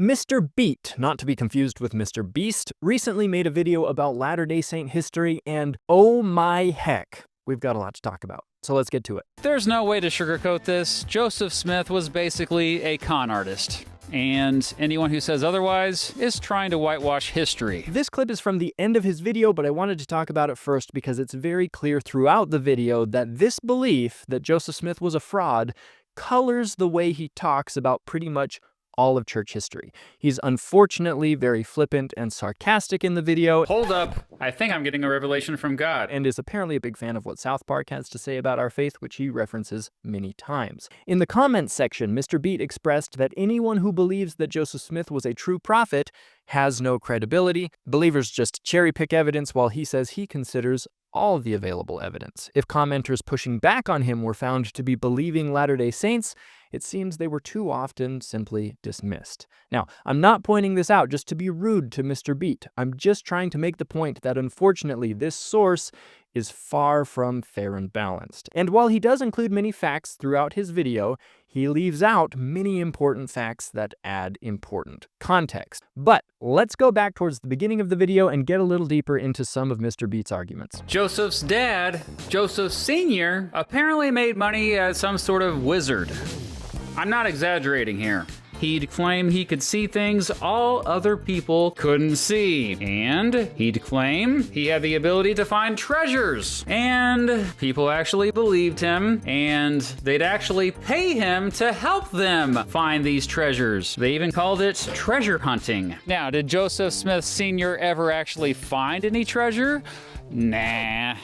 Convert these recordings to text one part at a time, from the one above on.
Mr. Beat, not to be confused with Mr. Beast, recently made a video about Latter-day Saint history, and oh my heck, we've got a lot to talk about. So let's get to it. There's no way to sugarcoat this. Joseph Smith was basically a con artist. And anyone who says otherwise is trying to whitewash history. This clip is from the end of his video, but I wanted to talk about it first because it's very clear throughout the video that this belief that Joseph Smith was a fraud colors the way he talks about pretty much all of church history. He's unfortunately very flippant and sarcastic in the video. Hold up, I think I'm getting a revelation from God. And is apparently a big fan of what South Park has to say about our faith, which he references many times. In the comments section, Mr. Beat expressed that anyone who believes that Joseph Smith was a true prophet has no credibility. Believers just cherry pick evidence, while he says he considers all the available evidence. If commenters pushing back on him were found to be believing Latter-day Saints, it seems they were too often simply dismissed. Now, I'm not pointing this out just to be rude to Mr. Beat. I'm just trying to make the point that unfortunately this source is far from fair and balanced. And while he does include many facts throughout his video, he leaves out many important facts that add important context. But let's go back towards the beginning of the video and get a little deeper into some of Mr. Beat's arguments. Joseph's dad, Joseph Sr., apparently made money as some sort of wizard. I'm not exaggerating here. He'd claim he could see things all other people couldn't see. And he'd claim he had the ability to find treasures. And people actually believed him, and they'd actually pay him to help them find these treasures. They even called it treasure hunting. Now, did Joseph Smith Sr. ever actually find any treasure? Nah,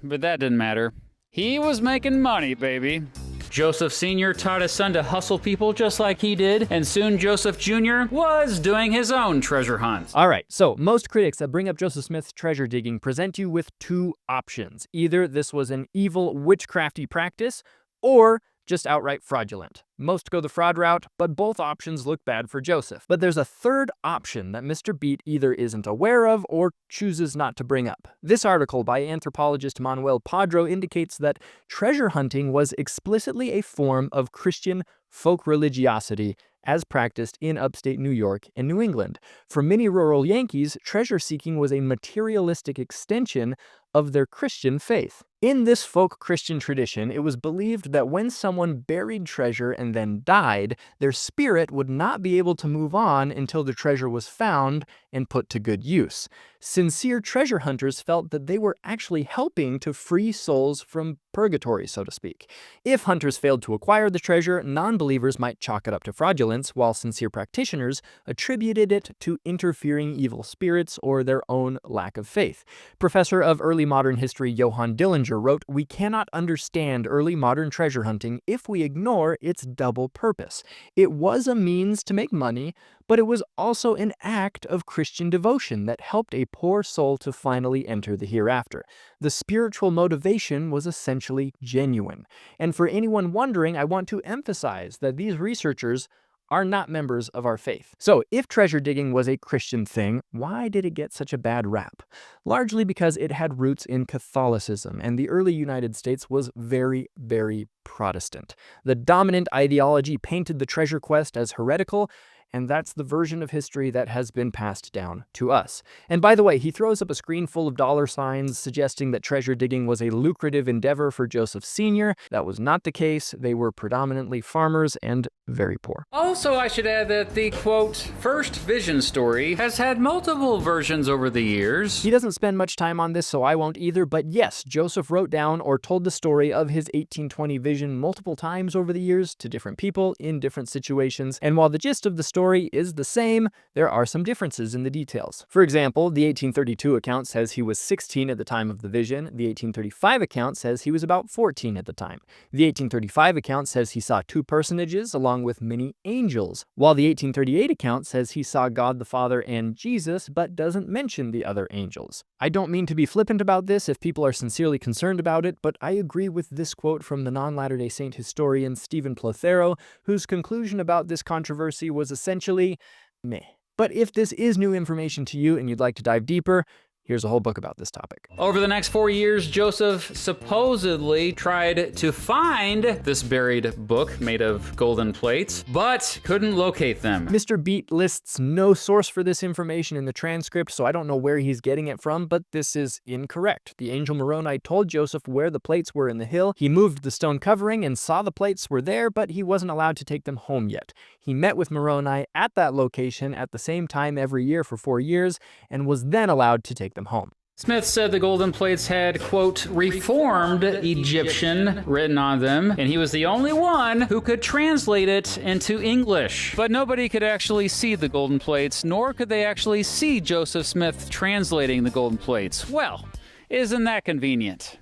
but that didn't matter. He was making money, baby. Joseph Sr. taught his son to hustle people just like he did, and soon Joseph Jr. was doing his own treasure hunts. All right, so most critics that bring up Joseph Smith's treasure digging present you with two options. Either this was an evil witchcrafty practice, or just outright fraudulent. Most go the fraud route, but both options look bad for Joseph. But there's a third option that Mr. Beat either isn't aware of or chooses not to bring up. This article by anthropologist Manuel Padro indicates that treasure hunting was explicitly a form of Christian folk religiosity as practiced in upstate New York and New England. For many rural Yankees, treasure seeking was a materialistic extension of their Christian faith. In this folk Christian tradition, it was believed that when someone buried treasure and then died, their spirit would not be able to move on until the treasure was found and put to good use. Sincere treasure hunters felt that they were actually helping to free souls from purgatory, so to speak. If hunters failed to acquire the treasure, non-believers might chalk it up to fraudulence, while sincere practitioners attributed it to interfering evil spirits or their own lack of faith. Professor of early modern history Johann Dillinger wrote, "We cannot understand early modern treasure hunting if we ignore its double purpose. It was a means to make money, but it was also an act of Christian devotion that helped a poor soul to finally enter the hereafter. The spiritual motivation was essentially genuine." And for anyone wondering, I want to emphasize that these researchers are not members of our faith. So if treasure digging was a Christian thing, why did it get such a bad rap? Largely because it had roots in Catholicism, and the early United States was very, very Protestant. The dominant ideology painted the treasure quest as heretical, and that's the version of history that has been passed down to us. And by the way, he throws up a screen full of dollar signs suggesting that treasure digging was a lucrative endeavor for Joseph Sr. That was not the case. They were predominantly farmers and very poor. Also, I should add that the, quote, first vision story has had multiple versions over the years. He doesn't spend much time on this, so I won't either, but yes, Joseph wrote down or told the story of his 1820 vision multiple times over the years to different people in different situations, and while the gist of the story is the same, there are some differences in the details. For example, the 1832 account says he was 16 at the time of the vision. The 1835 account says he was about 14 at the time. The 1835 account says he saw two personages along with many angels, while the 1838 account says he saw God the Father and Jesus, but doesn't mention the other angels. I don't mean to be flippant about this if people are sincerely concerned about it, but I agree with this quote from the non-Latter-day Saint historian Stephen Plothero, whose conclusion about this controversy was essentially meh. But if this is new information to you and you'd like to dive deeper, Here's a whole book about this topic. Over the next 4 years, Joseph supposedly tried to find this buried book made of golden plates, but couldn't locate them. Mr. Beat lists no source for this information in the transcript, so I don't know where he's getting it from, but this is incorrect. The angel Moroni told Joseph where the plates were in the hill. He moved the stone covering and saw the plates were there, but he wasn't allowed to take them home yet. He met with Moroni at that location at the same time every year for 4 years, and was then allowed to take them home. Smith said the golden plates had, quote, reformed Egyptian written on them, and he was the only one who could translate it into English. But nobody could actually see the golden plates, nor could they actually see Joseph Smith translating the golden plates. Well, isn't that convenient?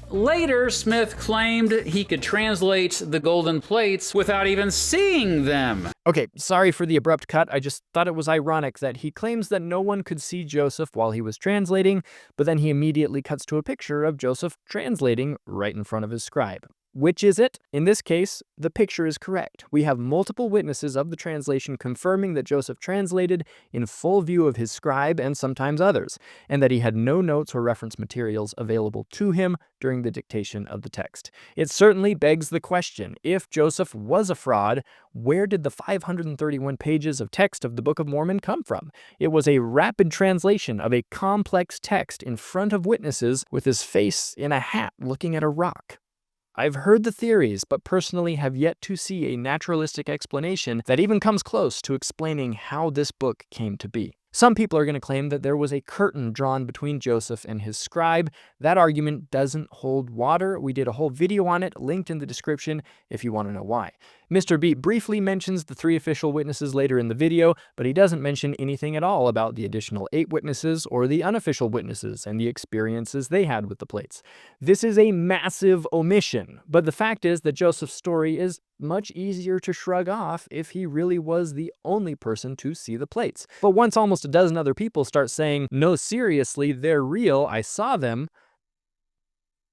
Later, Smith claimed he could translate the golden plates without even seeing them. Okay, sorry for the abrupt cut. I just thought it was ironic that he claims that no one could see Joseph while he was translating, but then he immediately cuts to a picture of Joseph translating right in front of his scribe. Which is it? In this case, the picture is correct. We have multiple witnesses of the translation confirming that Joseph translated in full view of his scribe and sometimes others, and that he had no notes or reference materials available to him during the dictation of the text. It certainly begs the question, if Joseph was a fraud, where did the 531 pages of text of the Book of Mormon come from? It was a rapid translation of a complex text in front of witnesses with his face in a hat looking at a rock. I've heard the theories, but personally have yet to see a naturalistic explanation that even comes close to explaining how this book came to be. Some people are going to claim that there was a curtain drawn between Joseph and his scribe. That argument doesn't hold water. We did a whole video on it, linked in the description if you want to know why. Mr. Beat briefly mentions the 3 official witnesses later in the video, but he doesn't mention anything at all about the additional 8 witnesses or the unofficial witnesses and the experiences they had with the plates. This is a massive omission, but the fact is that Joseph's story is much easier to shrug off if he really was the only person to see the plates. But once almost a dozen other people start saying, "No, seriously, they're real, I saw them,"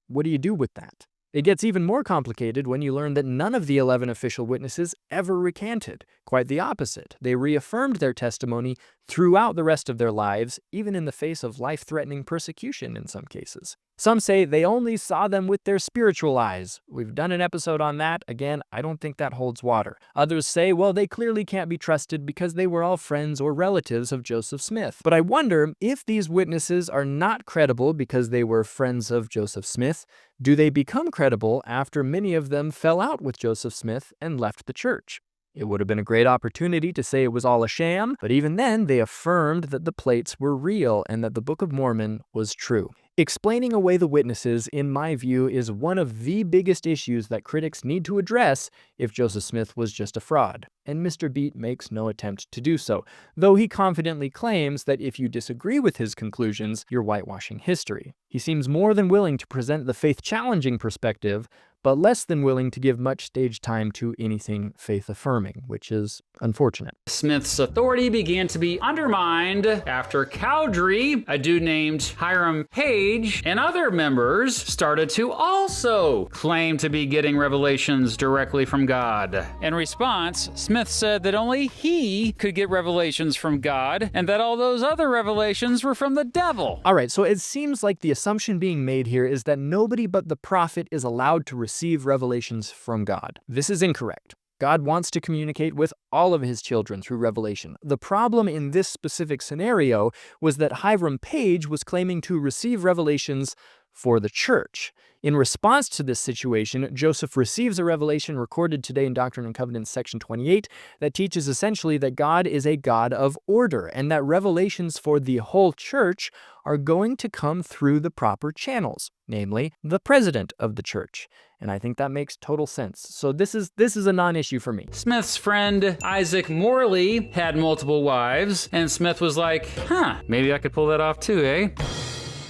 what do you do with that? It gets even more complicated when you learn that none of the 11 official witnesses ever recanted. Quite the opposite. They reaffirmed their testimony throughout the rest of their lives, even in the face of life-threatening persecution in some cases. Some say they only saw them with their spiritual eyes. We've done an episode on that. Again, I don't think that holds water. Others say, well, they clearly can't be trusted because they were all friends or relatives of Joseph Smith. But I wonder if these witnesses are not credible because they were friends of Joseph Smith, do they become credible after many of them fell out with Joseph Smith and left the church? It would have been a great opportunity to say it was all a sham, but even then they affirmed that the plates were real and that the Book of Mormon was true. Explaining away the witnesses, in my view, is one of the biggest issues that critics need to address if Joseph Smith was just a fraud, and Mr. Beat makes no attempt to do so, though he confidently claims that if you disagree with his conclusions, you're whitewashing history. He seems more than willing to present the faith-challenging perspective, but less than willing to give much stage time to anything faith-affirming, which is unfortunate. Smith's authority began to be undermined after Cowdery, a dude named Hiram Page, and other members started to also claim to be getting revelations directly from God. In response, Smith said that only he could get revelations from God, and that all those other revelations were from the devil. All right, so it seems like the assumption being made here is that nobody but the prophet is allowed to receive revelations from God. This is incorrect. God wants to communicate with all of his children through revelation. The problem in this specific scenario was that Hiram Page was claiming to receive revelations for the church. In response to this situation, Joseph receives a revelation recorded today in Doctrine and Covenants section 28 that teaches essentially that God is a God of order and that revelations for the whole church are going to come through the proper channels, namely the president of the church. And I think that makes total sense. So this is a non-issue for me. Smith's friend Isaac Morley had multiple wives, and Smith was like, maybe I could pull that off too, eh?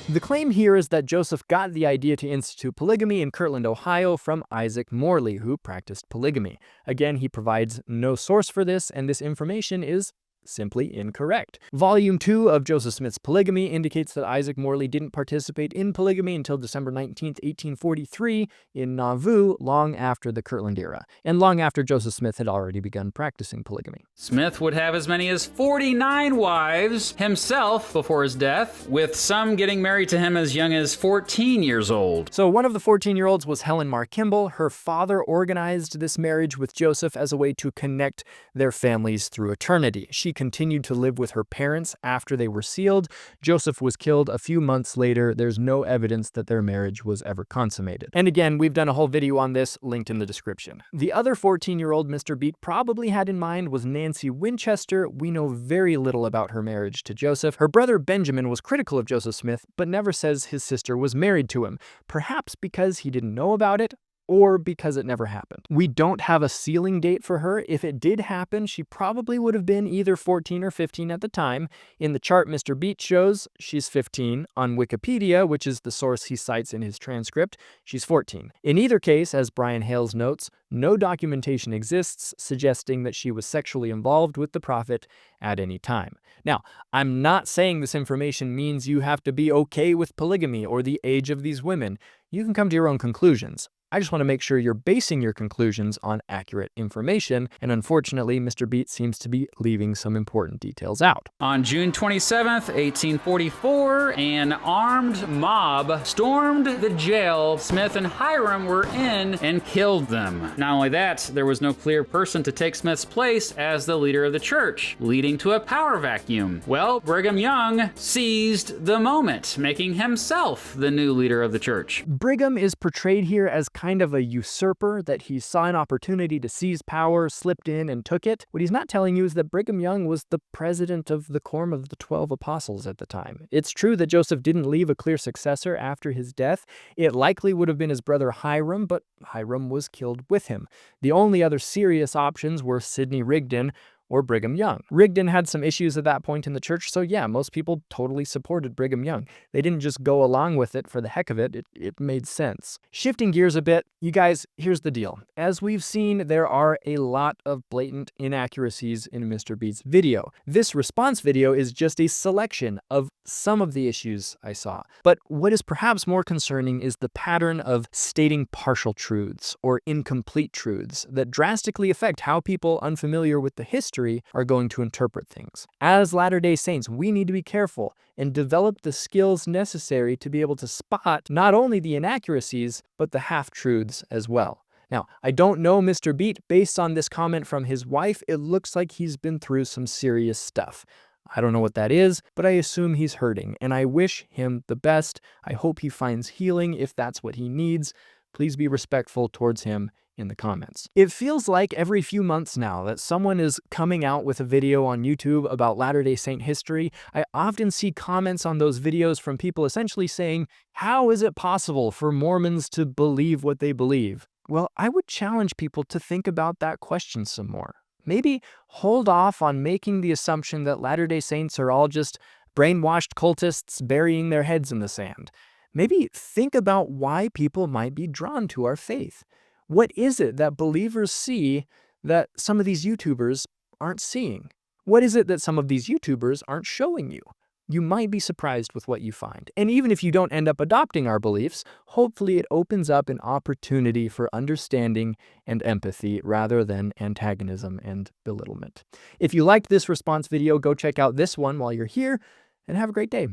The claim here is that Joseph got the idea to institute polygamy in Kirtland, Ohio from Isaac Morley, who practiced polygamy. Again, he provides no source for this, and this information is simply incorrect. Volume 2 of Joseph Smith's Polygamy indicates that Isaac Morley didn't participate in polygamy until December 19, 1843 in Nauvoo, long after the Kirtland era, and long after Joseph Smith had already begun practicing polygamy. Smith would have as many as 49 wives himself before his death, with some getting married to him as young as 14 years old. So one of the 14-year-olds was Helen Mar Kimball. Her father organized this marriage with Joseph as a way to connect their families through eternity. She continued to live with her parents after they were sealed. Joseph was killed a few months later. There's no evidence that their marriage was ever consummated. And again, we've done a whole video on this, linked in the description. The other 14-year-old Mr. Beat probably had in mind was Nancy Winchester. We know very little about her marriage to Joseph. Her brother Benjamin was critical of Joseph Smith, but never says his sister was married to him, perhaps because he didn't know about it, or because it never happened. We don't have a sealing date for her. If it did happen, she probably would have been either 14 or 15 at the time. In the chart Mr. Beat shows, she's 15. On Wikipedia, which is the source he cites in his transcript, she's 14. In either case, as Brian Hales notes, no documentation exists suggesting that she was sexually involved with the prophet at any time. Now, I'm not saying this information means you have to be okay with polygamy or the age of these women. You can come to your own conclusions. I just want to make sure you're basing your conclusions on accurate information, and unfortunately, Mr. Beat seems to be leaving some important details out. On June 27th, 1844, an armed mob stormed the jail Smith and Hiram were in and killed them. Not only that, there was no clear person to take Smith's place as the leader of the church, leading to a power vacuum. Well, Brigham Young seized the moment, making himself the new leader of the church. Brigham is portrayed here as kind of a usurper, that he saw an opportunity to seize power, slipped in, and took it. What he's not telling you is that Brigham Young was the president of the Quorum of the 12 Apostles at the time. It's true that Joseph didn't leave a clear successor after his death. It likely would have been his brother Hiram, but Hiram was killed with him. The only other serious options were Sidney Rigdon or Brigham Young. Rigdon had some issues at that point in the church, so yeah, most people totally supported Brigham Young. They didn't just go along with it for the heck of it. It made sense. Shifting gears a bit, you guys, here's the deal. As we've seen, there are a lot of blatant inaccuracies in Mr. Beat's video. This response video is just a selection of some of the issues I saw. But what is perhaps more concerning is the pattern of stating partial truths or incomplete truths that drastically affect how people unfamiliar with the history are going to interpret things. As Latter-day Saints, we need to be careful and develop the skills necessary to be able to spot not only the inaccuracies, but the half-truths as well. Now, I don't know Mr. Beat. Based on this comment from his wife, it looks like he's been through some serious stuff. I don't know what that is, but I assume he's hurting, and I wish him the best. I hope he finds healing if that's what he needs. Please be respectful towards him in the comments. It feels like every few months now that someone is coming out with a video on YouTube about Latter-day Saint history. I often see comments on those videos from people essentially saying, how is it possible for Mormons to believe what they believe? Well, I would challenge people to think about that question some more. Maybe hold off on making the assumption that Latter-day Saints are all just brainwashed cultists burying their heads in the sand. Maybe think about why people might be drawn to our faith. What is it that believers see that some of these YouTubers aren't seeing? What is it that some of these YouTubers aren't showing you? You might be surprised with what you find. And even if you don't end up adopting our beliefs, hopefully it opens up an opportunity for understanding and empathy rather than antagonism and belittlement. If you liked this response video, go check out this one while you're here, and have a great day.